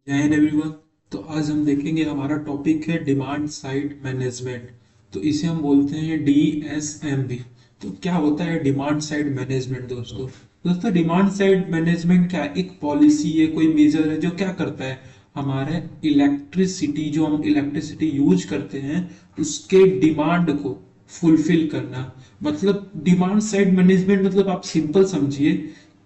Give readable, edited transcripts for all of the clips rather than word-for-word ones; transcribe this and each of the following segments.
जय हिंद एवरीवन। तो आज हम देखेंगे, हमारा टॉपिक है डिमांड साइड मैनेजमेंट। तो इसे हम बोलते हैं DSMB। तो क्या होता है डिमांड साइड मैनेजमेंट दोस्तों डिमांड साइड मैनेजमेंट क्या है? एक पॉलिसी है, कोई मेजर है जो क्या करता है, हमारे इलेक्ट्रिसिटी जो हम इलेक्ट्रिसिटी यूज करते हैं उसके डिमांड को फुलफिल करना। मतलब डिमांड साइड मैनेजमेंट मतलब आप सिंपल समझिए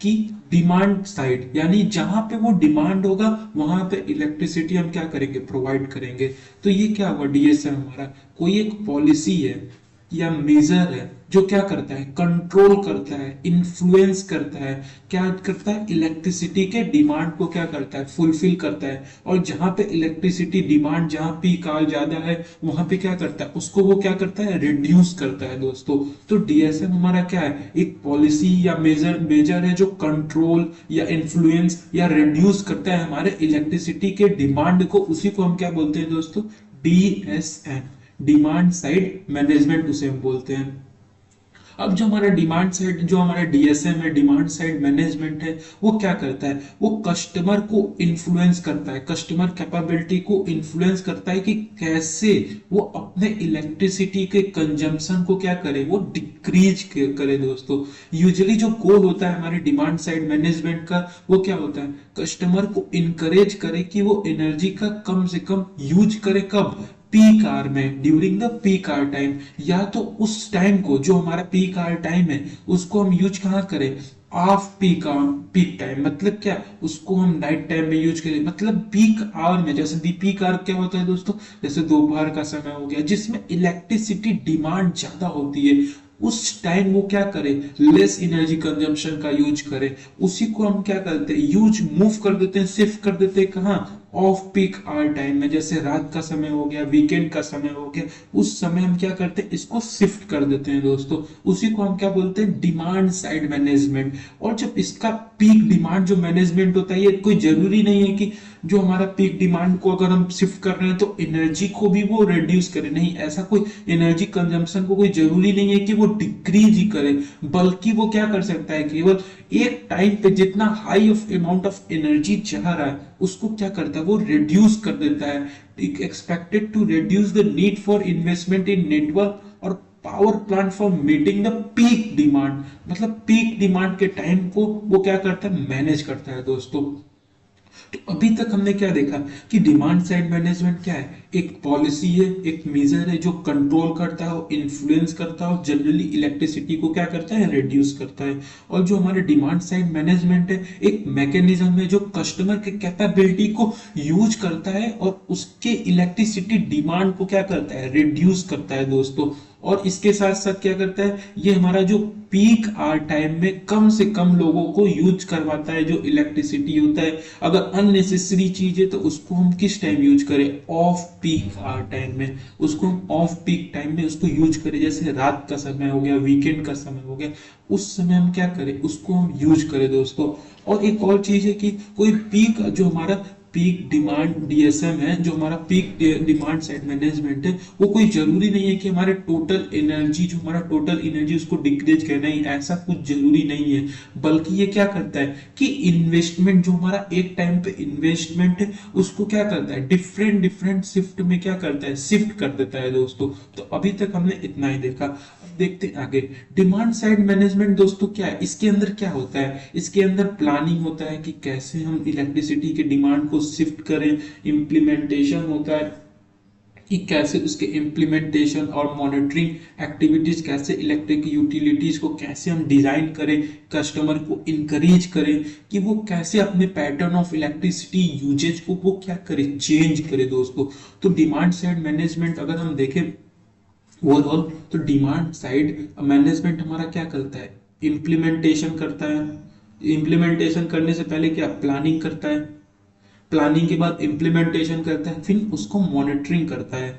कि डिमांड साइड यानी जहां पे वो डिमांड होगा वहां पे इलेक्ट्रिसिटी हम क्या करेंगे, प्रोवाइड करेंगे। तो ये क्या हुआ, DSM हमारा कोई एक पॉलिसी है या मेजर है जो क्या करता है, कंट्रोल करता है, इन्फ्लुएंस करता है, क्या करता है, इलेक्ट्रिसिटी के डिमांड को क्या करता है, फुलफिल करता है। और जहां पे इलेक्ट्रिसिटी डिमांड, जहां पीक आवर ज्यादा है वहां पे क्या करता है, उसको वो क्या करता है, रिड्यूस करता है दोस्तों। तो DSM हमारा क्या है, एक पॉलिसी या मेजर मेजर है जो कंट्रोल या इन्फ्लुएंस या रिड्यूस करता है हमारे इलेक्ट्रिसिटी के डिमांड को। उसी को हम क्या बोलते हैं दोस्तों, DSM, डिमांड साइड मैनेजमेंट उसे हम बोलते हैं। अब जो हमारा डिमांड साइड, जो हमारा DSM है, डिमांड साइड मैनेजमेंट है, वो क्या करता है, वो कस्टमर को इन्फ्लुएंस करता है, कस्टमर कैपेबिलिटी को इन्फ्लुएंस करता है कि कैसे वो अपने इलेक्ट्रिसिटी के कंजम्पशन को क्या करे, वो डिक्रीज करे दोस्तों। यूजुअली जो गोल होता है हमारे डिमांड साइड मैनेजमेंट का, वो क्या होता है, कस्टमर को इनकरेज करे कि वो एनर्जी का कम से कम यूज करे। कब, पीक आवर में, during the peak hour time. या तो उस टाइम को, जो हमारा पीक आवर टाइम है, उसको हम यूज कहाँ करें, ऑफ पीक पीक टाइम। मतलब क्या, उसको हम नाइट टाइम में यूज करें। मतलब पीक आवर में, जैसे पीक आवर क्या होता है दोस्तों, जैसे दोपहर का समय हो गया जिसमें इलेक्ट्रिसिटी डिमांड ज्यादा होती है, उस टाइम वो क्या करे, लेस एनर्जी कंजम्पशन का यूज करे। उसी को हम क्या करते हैं, यूज मूव कर देते हैं, शिफ्ट कर देते हैं कहाँ, ऑफ पीक आवर टाइम में। जैसे रात का समय हो गया, वीकेंड का समय हो गया, उस समय हम क्या करते हैं, इसको शिफ्ट कर देते हैं दोस्तों। उसी को हम क्या बोलते हैं, डिमांड साइड मैनेजमेंट। और जब इसका पीक डिमांड जो मैनेजमेंट होता है, ये कोई जरूरी नहीं है कि जो हमारा पीक डिमांड को अगर हम शिफ्ट कर रहे हैं तो एनर्जी को भी वो रिड्यूस करे। नहीं, ऐसा कोई एनर्जी कंजम्पशन को कोई जरूरी नहीं है कि वो डिक्रीज ही करे, बल्कि वो क्या कर सकता है, केवल एक टाइम पे जितना high of amount of energy चाह रहा है उसको क्या करता है, वो रिड्यूस कर देता है। Expected to reduce the need for investment in network और power plant for meeting the peak demand. मतलब पीक डिमांड के टाइम को वो क्या करता है, मैनेज करता है दोस्तों। तो अभी तक हमने क्या देखा कि डिमांड साइड मैनेजमेंट क्या है, एक पॉलिसी है, एक मेजर है जो कंट्रोल करता है, इन्फ्लुएंस करता है, और जनरली इलेक्ट्रिसिटी को क्या करता है, रिड्यूस करता है। और जो हमारे डिमांड साइड मैनेजमेंट है, एक मैकेनिज्म है जो कस्टमर के कैपेबिलिटी को यूज करता है और उसके इलेक्ट्रिसिटी डिमांड को क्या करता है, रिड्यूस करता है दोस्तों। और इसके साथ साथ क्या करता है, ये हमारा जो पीक आवर टाइम में कम से कम लोगों को यूज करवाता है जो इलेक्ट्रिसिटी होता है। अगर अननेसेसरी चीज है तो उसको हम किस टाइम यूज करें, ऑफ पीक आवर टाइम में। उसको हम ऑफ पीक टाइम में उसको यूज करें, जैसे रात का समय हो गया, वीकेंड का समय हो गया, उस समय हम क्या करें, उसको हम यूज करें दोस्तों। और एक और चीज है कि कोई पीक, जो हमारा पीक डिमांड DSM है, जो हमारा पीक डिमांड साइड मैनेजमेंट है, वो कोई जरूरी नहीं है कि हमारे टोटल एनर्जी, जो हमारा टोटल एनर्जी उसको डिक्रीज करना ही, ऐसा कुछ जरूरी नहीं है। बल्कि ये क्या करता है कि इन्वेस्टमेंट, जो हमारा एक टाइम पे इन्वेस्टमेंट है, उसको क्या करता है, डिफरेंट डिफरेंट शिफ्ट में क्या करता है, शिफ्ट कर देता है दोस्तों। तो अभी तक हमने इतना ही देखा, अब देखते हैं आगे। डिमांड साइड मैनेजमेंट दोस्तों क्या है, इसके अंदर क्या होता है, इसके अंदर प्लानिंग होता है कि कैसे हम इलेक्ट्रिसिटी के डिमांड को शिफ्ट करें, इम्प्लीमेंटेशन होता है कि कैसे उसके इम्प्लीमेंटेशन और मॉनिटरिंग एक्टिविटीज, कैसे इलेक्ट्रिक यूटिलिटीज को कैसे हम डिजाइन करें, कस्टमर को इनकरेज करें कि वो कैसे अपने पैटर्न ऑफ इलेक्ट्रिसिटी यूजेज को वो क्या करे, चेंज करे दोस्तों। तो डिमांड साइड मैनेजमेंट अगर हम देखें ओवरऑल, तो डिमांड साइड मैनेजमेंट हमारा क्या करता है, इम्प्लीमेंटेशन करता है। इम्प्लीमेंटेशन करने से पहले क्या, प्लानिंग करता है, प्लानिंग के बाद इम्प्लीमेंटेशन करता है, फिर उसको मॉनिटरिंग करता है।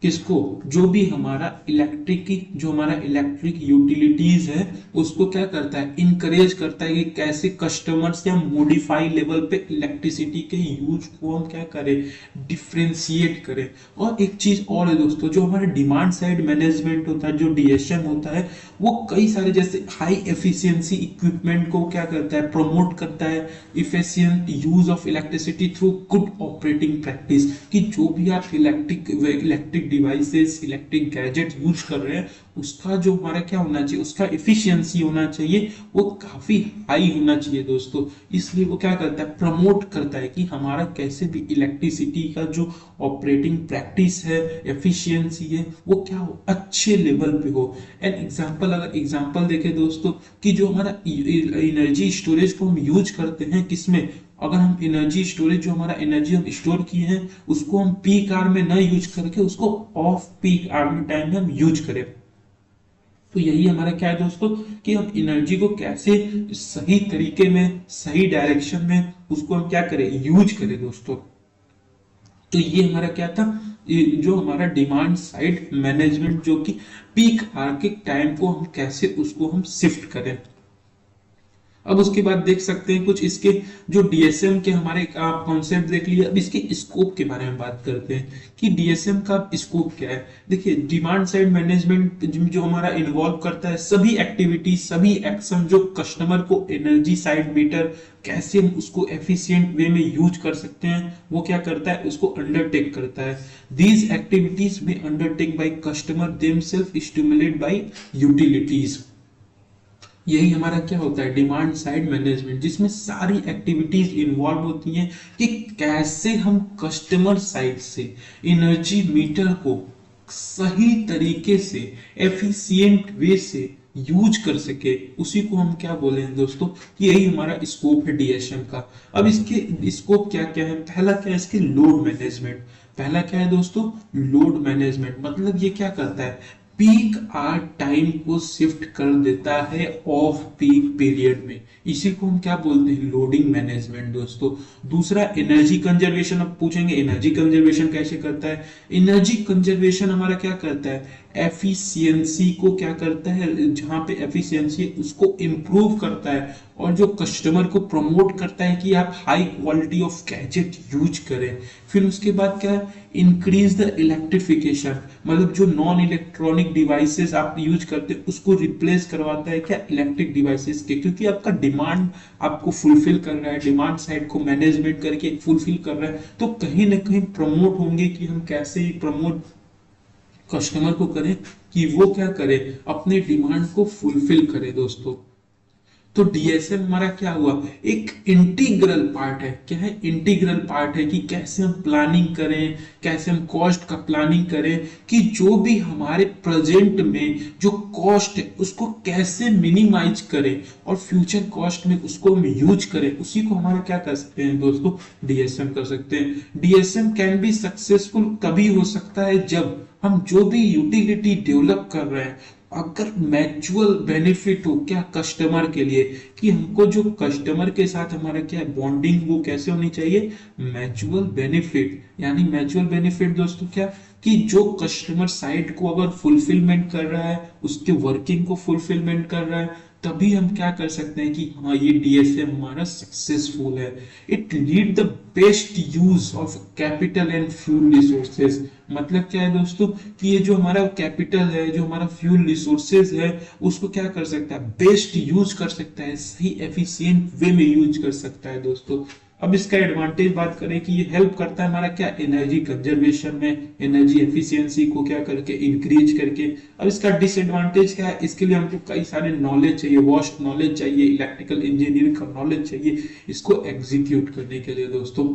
किसको, जो भी हमारा इलेक्ट्रिक की जो हमारा इलेक्ट्रिक यूटिलिटीज है उसको क्या करता है, इनकरेज करता है कि कैसे कस्टमर्स या मॉडिफाई लेवल पे इलेक्ट्रिसिटी के यूज को हम क्या करें, डिफ्रेंशिएट करें। और एक चीज और है दोस्तों, जो हमारा डिमांड साइड मैनेजमेंट होता है, जो डीएसएम होता है, वो कई सारे जैसे हाई एफिशिएंसी इक्विपमेंट को क्या करता है, प्रमोट करता है, efficient use of electricity through good operating practice, कि जो भी आप electric devices electric gadget use कर रहे हैं उसका जो हमारा क्या होना चाहिए, उसका इफिशियंसी होना चाहिए, वो काफी हाई होना चाहिए दोस्तों। इसलिए वो क्या करता है, प्रमोट करता है कि हमारा कैसे भी इलेक्ट्रिसिटी का जो ऑपरेटिंग प्रैक्टिस है, एफिशिएंसी है, वो क्या हो, अच्छे लेवल पे हो। एन एग्जांपल, अगर एग्जांपल देखें दोस्तों, कि जो हमारा एनर्जी स्टोरेज को हम यूज करते हैं किसमें, अगर हम एनर्जी स्टोरेज, जो हमारा एनर्जी हम स्टोर किए हैं उसको हम पीक आवर में ना यूज करके उसको ऑफ पीक आवर में टाइम में हम यूज करें, तो यही हमारा क्या है दोस्तों, कि हम एनर्जी को कैसे सही तरीके में सही डायरेक्शन में उसको हम क्या करें, यूज करें दोस्तों। तो ये हमारा क्या था, ये जो हमारा डिमांड साइड मैनेजमेंट, जो कि पीक आवर के टाइम को हम कैसे उसको हम शिफ्ट करें। अब उसके बाद देख सकते हैं कुछ इसके जो डीएसएम के हमारे आप कॉन्सेप्ट देख लिए, अब इसके स्कोप के बारे में बात करते हैं कि डीएसएम का स्कोप क्या है। देखिए, डिमांड साइड मैनेजमेंट जो हमारा इन्वॉल्व करता है सभी एक्टिविटी सभी एक्शन जो कस्टमर को एनर्जी साइड मीटर कैसे हम उसको एफिशिएंट वे में यूज कर सकते हैं, वो क्या करता है, उसको अंडरटेक करता है। दीज एक्टिविटीज में undertake by customer themselves stimulated by utilities. यही हमारा क्या होता है, डिमांड साइड मैनेजमेंट, जिसमें सारी एक्टिविटीज इन्वॉल्व होती हैं कि कैसे हम कस्टमर साइड से एनर्जी मीटर को सही तरीके से एफिशिएंट वे से यूज कर सके, उसी को हम क्या बोले हैं दोस्तों, कि यही हमारा स्कोप है डीएसएम का। अब इसके स्कोप क्या क्या है, पहला क्या है इसके, लोड मैनेजमेंट। पहला क्या है दोस्तों, लोड मैनेजमेंट, मतलब ये क्या करता है, पीक आवर टाइम को शिफ्ट कर देता है ऑफ पीक पीरियड में, इसी को हम क्या बोलते हैं, लोडिंग मैनेजमेंट दोस्तों। दूसरा एनर्जी कंजर्वेशन, अब पूछेंगे एनर्जी कंजर्वेशन कैसे करता है। एनर्जी कंजर्वेशन हमारा क्या करता है, एफिशिएंसी को क्या करता है, जहां पे एफिशिएंसी है उसको इंप्रूव करता है, और जो कस्टमर को प्रमोट करता है कि आप high quality of gadget use करें। फिर उसके बाद क्या है, इंक्रीज द इलेक्ट्रिफिकेशन, मतलब जो नॉन इलेक्ट्रॉनिक डिवाइसेस आप यूज करते हैं उसको रिप्लेस करवाता है क्या, इलेक्ट्रिक डिवाइसेस के, क्योंकि आपका डिमांड आपको फुलफिल कर रहा है, डिमांड साइड को मैनेजमेंट करके फुलफिल कर रहा है, तो कहीं ना कहीं प्रमोट होंगे कि हम कैसे ही प्रमोट कस्टमर को करें कि वो क्या करे, अपने डिमांड को फुलफिल करे दोस्तों। तो डीएसएम हमारा क्या हुआ, एक इंटीग्रल पार्ट है, क्या है, इंटीग्रल पार्ट है कि कैसे हम प्लानिंग करें, कैसे हम कॉस्ट का प्लानिंग करें, कि जो भी हमारे प्रेजेंट में जो कॉस्ट है उसको कैसे मिनिमाइज करें और फ्यूचर कॉस्ट में उसको हम यूज करें, उसी को हमारा क्या कर सकते हैं दोस्तों, डीएसएम कर सकते हैं। डीएसएम कैन बी सक्सेसफुल कभी हो सकता है जब हम जो भी यूटिलिटी डेवलप कर रहे हैं अगर मैच्युअल बेनिफिट हो क्या, कस्टमर के लिए, कि हमको जो कस्टमर के साथ हमारा क्या बॉन्डिंग वो कैसे होनी चाहिए, मैच्युअल बेनिफिट। यानी मैच्युअल बेनिफिट दोस्तों क्या, कि जो कस्टमर साइड को अगर फुलफिलमेंट कर रहा है, उसके वर्किंग को फुलफिलमेंट कर रहा है, तभी हम क्या कर सकते हैं कि हाँ ये डीएसएम हमारा सक्सेसफुल है। It lead the best use of capital and fuel resources, मतलब क्या है दोस्तों, कि ये जो हमारा कैपिटल है, जो हमारा फ्यूल रिसोर्सेज है, उसको क्या कर सकता है, बेस्ट यूज कर सकता है, सही एफिशिएंट वे में यूज कर सकता है दोस्तों। अब इसका एडवांटेज बात करें कि ये हेल्प करता है हमारा क्या, एनर्जी कंजर्वेशन में, एनर्जी एफिशिएंसी को क्या करके इंक्रीज करके। अब इसका डिसएडवांटेज क्या है, इसके लिए हमको कई सारे नॉलेज चाहिए, वास्ट नॉलेज चाहिए, इलेक्ट्रिकल इंजीनियरिंग का नॉलेज चाहिए इसको एग्जीक्यूट करने के लिए दोस्तों।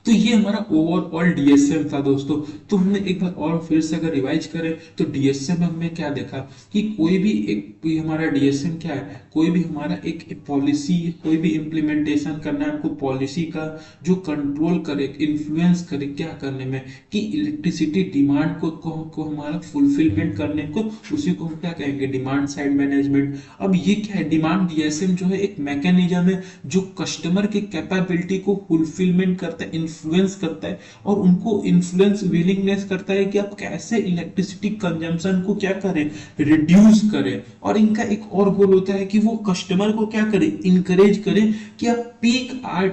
तो ये हमारा ओवरऑल डीएसएम था दोस्तों। तो हमने एक बार और फिर से अगर रिवाइज करें तो डीएसएम में हमने क्या देखा, कि कोई भी एक भी हमारा डीएसएम क्या है, कोई भी हमारा एक पॉलिसी, कोई भी इम्प्लीमेंटेशन करना है हमको, पॉलिसी का जो कंट्रोल करे, इन्फ्लुएंस करे क्या करने में, कि इलेक्ट्रिसिटी डिमांड को हमारा फुलफिलमेंट करने को, उसी को हम क्या कहेंगे, डिमांड साइड मैनेजमेंट। अब ये क्या है, डिमांड डीएसएम जो है एक मैकेनिज्म है जो कस्टमर के कैपेबिलिटी को फुलफिलमेंट करता है, इन्फ्लुएंस करता है और उनको इन्फ्लुएंस विलिंगनेस करता है कि आप कैसे इलेक्ट्रिसिटी कंजम्पशन को क्या करें, रिड्यूस करें। और इनका एक और गोल होता है कि वो कस्टमर को क्या करें, इंकरेज करें कि आप पीक आवर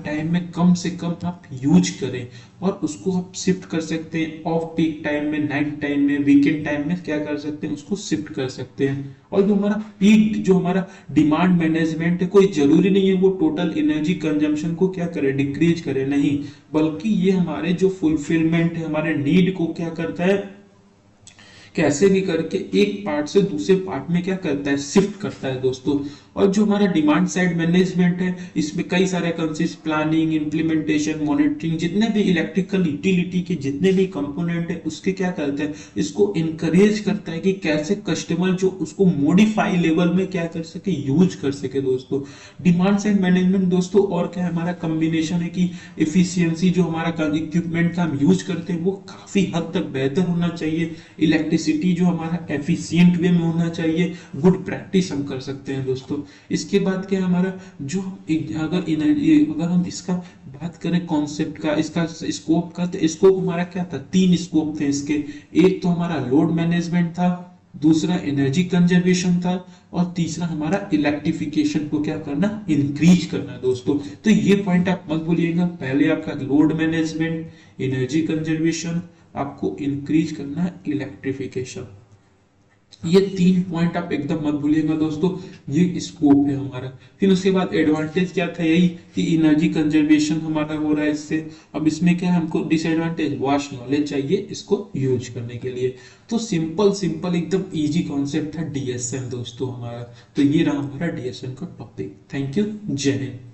टाइम में कम से कम आप यूज करें, और उसको आप शिफ्ट कर सकते हैं ऑफ पीक टाइम में, नाइट टाइम में, वीकेंड टाइम में क्या कर सकते हैं, उसको शिफ्ट कर सकते हैं। और जो हमारा डिमांड मैनेजमेंट है, कोई जरूरी नहीं है वो टोटल एनर्जी कंजम्पशन को क्या करे, डिक्रीज करे, नहीं, बल्कि ये हमारे जो फुलफिलमेंट है, हमारे नीड को क्या करता है, कैसे भी करके एक पार्ट से दूसरे पार्ट में क्या करता है, शिफ्ट करता है दोस्तों। और जो हमारा डिमांड साइड मैनेजमेंट है, इसमें कई सारे कंसिस्ट, प्लानिंग, इंप्लीमेंटेशन, मॉनिटरिंग, जितने भी इलेक्ट्रिकल यूटिलिटी के जितने भी कंपोनेंट है उसके क्या करते हैं, इसको इनकरेज करता है कि कैसे कस्टमर जो उसको मॉडिफाई लेवल में क्या कर सके, यूज कर सके दोस्तों। डिमांड साइड मैनेजमेंट दोस्तों और क्या है, हमारा कॉम्बिनेशन है कि एफिशिएंसी जो हमारा इक्विपमेंट का हम यूज करते हैं वो काफी हद तक बेहतर होना चाहिए, इलेक्ट्रिसिटी जो हमारा एफिशिएंट वे में होना चाहिए, गुड प्रैक्टिस हम कर सकते हैं दोस्तों। इसके बाद क्या हमारा जो अगर हम इसका बात करें कॉन्सेप्ट का, इसका स्कोप का, तो स्कोप हमारा क्या था, 3 स्कोप थे इसके। एक तो हमारा लोड मैनेजमेंट था, दूसरा एनर्जी कंजर्वेशन था, और तीसरा हमारा इलेक्ट्रिफिकेशन को क्या करना, इंक्रीज करना दोस्तों। तो ये पॉइंट आप मत भूलिएगा, पहले आपका लोड मैनेजमेंट, एनर्जी कंजर्वेशन, आपको इंक्रीज करना है इलेक्ट्रिफिकेशन। ये 3 पॉइंट आप एकदम मत भूलिएगा दोस्तों, ये स्कोप है हमारा। फिर उसके बाद एडवांटेज क्या था, यही कि एनर्जी कंजर्वेशन हमारा हो रहा है इससे। अब इसमें क्या है, हमको डिसएडवांटेज, वास्ट नॉलेज चाहिए इसको यूज करने के लिए। तो सिंपल सिंपल एकदम इजी कॉन्सेप्ट था डीएसएम दोस्तों हमारा। तो ये रहा हमारा डीएसएम का टॉपिक। थैंक यू, जय हिंद।